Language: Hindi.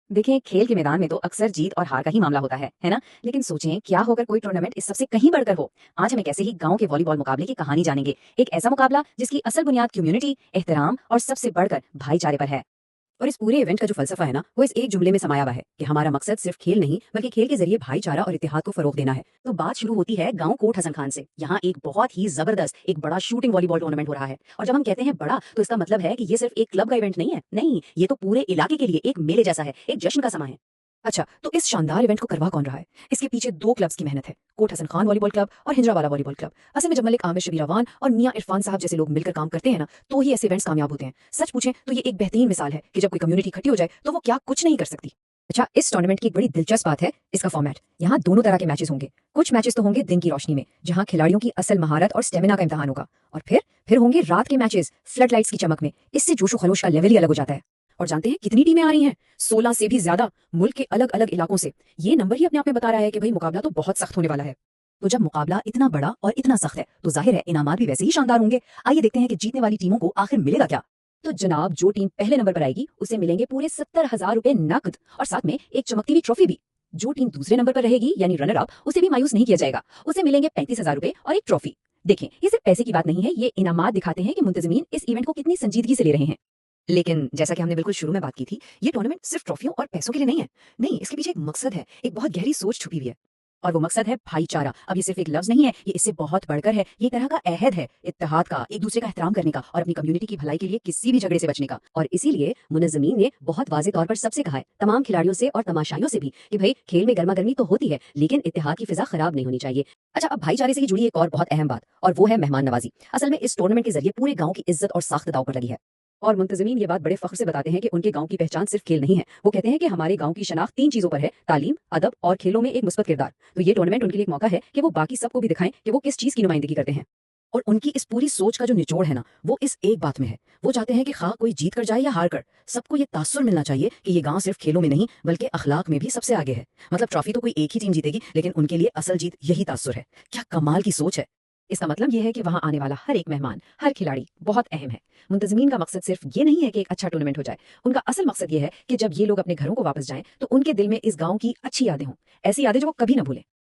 देखें, खेल के मैदान में तो अक्सर जीत और हार का ही मामला होता है ना? लेकिन सोचें, क्या होकर कोई टूर्नामेंट इस सबसे कहीं बढ़कर हो। आज हम एक ऐसे ही गांव के वॉलीबॉल मुकाबले की कहानी जानेंगे। एक ऐसा मुकाबला जिसकी असल बुनियाद कम्युनिटी, एहतराम और सबसे बढ़कर भाईचारे पर है। और इस पूरे इवेंट का जो फलसफा है ना, वो इस एक जुमले में समाया हुआ है कि हमारा मकसद सिर्फ खेल नहीं बल्कि खेल के जरिए भाईचारा और इत्तेहाद को फरोग देना है। तो बात शुरू होती है गांव कोट हसन खान से। यहाँ एक बहुत ही जबरदस्त एक बड़ा शूटिंग वॉलीबॉल टूर्नामेंट हो रहा है। और जब हम कहते हैं बड़ा, तो इसका मतलब है कि ये सिर्फ एक क्लब का इवेंट नहीं है। नहीं, ये तो पूरे इलाके के लिए एक मेले जैसा है, एक जश्न का समा है। अच्छा, तो इस शानदार इवेंट को करवा कौन रहा है? इसके पीछे दो क्लब्स की मेहनत है, कोट हसन खान वॉलीबॉल क्लब और हिंजरावाला वॉलीबॉल क्लब। असल में जब मलिक आमिर शबीरावान और मियां इरफान साहब जैसे लोग मिलकर काम करते हैं ना, तो ही ऐसे इवेंट्स कामयाब होते हैं। सच पूछें तो ये एक बेहतरीन मिसाल है कि जब कोई कम्युनिटी इकट्ठी हो जाए तो वो क्या कुछ नहीं कर सकती। अच्छा, इस टूर्नामेंट की एक बड़ी दिलचस्प बात है इसका फॉर्मेट। यहाँ दोनों तरह के मैचेस होंगे। कुछ मैचेस तो होंगे दिन की रोशनी में, जहाँ खिलाड़ियों की असल महारत और स्टेमिना का इम्तिहान होगा। और फिर होंगे रात के मैचेस फ्लड लाइट्स की चमक में। इससे जोशो खरोश का लेवल ही अलग हो जाता है। और जानते हैं कितनी टीमें आ रही हैं? 16 से भी ज्यादा, मुल्क के अलग अलग इलाकों से। ये नंबर ही अपने आप में बता रहा है कि भाई मुकाबला तो बहुत सख्त होने वाला है। तो जब मुकाबला इतना बड़ा और इतना सख्त है, तो जाहिर है इनामात भी वैसे ही शानदार होंगे। आइए देखते हैं कि जीतने वाली टीमों को आखिर मिलेगा क्या। तो जनाब, जो टीम पहले नंबर पर आएगी उसे मिलेंगे पूरे 70,000 रुपए नकद और साथ में एक चमकती हुई ट्रॉफी भी। जो टीम दूसरे नंबर पर रहेगी यानी रनर अप, उसे भी मायूस नहीं किया जाएगा। उसे मिलेंगे 35,000 रुपए और एक ट्रॉफी। देखें, ये सिर्फ पैसे की बात नहीं है, ये इनामात दिखाते हैं कि मुंतजमीन इस इवेंट को कितनी संजीदगी से ले रहे हैं। लेकिन जैसा कि हमने बिल्कुल शुरू में बात की थी, ये टूर्नामेंट सिर्फ ट्रॉफियों और पैसों के लिए नहीं है। नहीं, इसके पीछे एक मकसद है, एक बहुत गहरी सोच छुपी हुई है। और वो मकसद है भाईचारा। अब ये सिर्फ एक लफ्ज नहीं है, ये इससे बहुत बढ़कर है। ये तरह का अहद है, इत्तेहाद का, एक दूसरे का एहतराम करने का और अपनी कम्युनिटी की भलाई के लिए किसी भी झगड़े से बचने का। और इसीलिए मुनज़्ज़मीन ने बहुत वाज़ेह तौर पर सबसे कहा है, तमाम खिलाड़ियों से और तमाशाइयों से भी, कि भाई खेल में गर्मा गर्मी तो होती है, लेकिन इत्तेहाद की फिजा खराब नहीं होनी चाहिए। अच्छा, अब भाईचारे से ही जुड़ी एक और बहुत अहम बात, और वो है मेहमान नवाजी। असल में इस टूर्नामेंट के जरिए पूरे गांव की इज्जत और साख्त दांव पर लगी है। और मुंतज़मीन ये बात बड़े फख्र से बताते हैं कि उनके गांव की पहचान सिर्फ खेल नहीं है। वो कहते हैं कि हमारे गांव की शनाख्त 3 चीजों पर है: तालीम, अदब और खेलों में एक मुस्बत किरदार। तो ये टूर्नामेंट उनके लिए एक मौका है कि वो बाकी सबको भी दिखाएं कि वो किस चीज की नुमाइंदगी करते हैं। और उनकी इस पूरी सोच का जो निचोड़ है ना, वो इस एक बात में है। वो चाहते हैं कि खा कोई जीत कर जाए या हार कर, सबको ये तासुर मिलना चाहिए कि ये गांव सिर्फ खेलों में नहीं बल्कि अखलाक में भी सबसे आगे है। मतलब ट्रॉफी तो कोई एक ही टीम जीतेगी, लेकिन उनके लिए असल जीत यही तासुर है। क्या कमाल की सोच है। इसका मतलब यह है कि वहां आने वाला हर एक मेहमान, हर खिलाड़ी बहुत अहम है। मुंतजमीन का मकसद सिर्फ ये नहीं है कि एक अच्छा टूर्नामेंट हो जाए। उनका असल मकसद ये है कि जब ये लोग अपने घरों को वापस जाएं, तो उनके दिल में इस गांव की अच्छी यादें हों, ऐसी यादें जो वो कभी ना भूलें।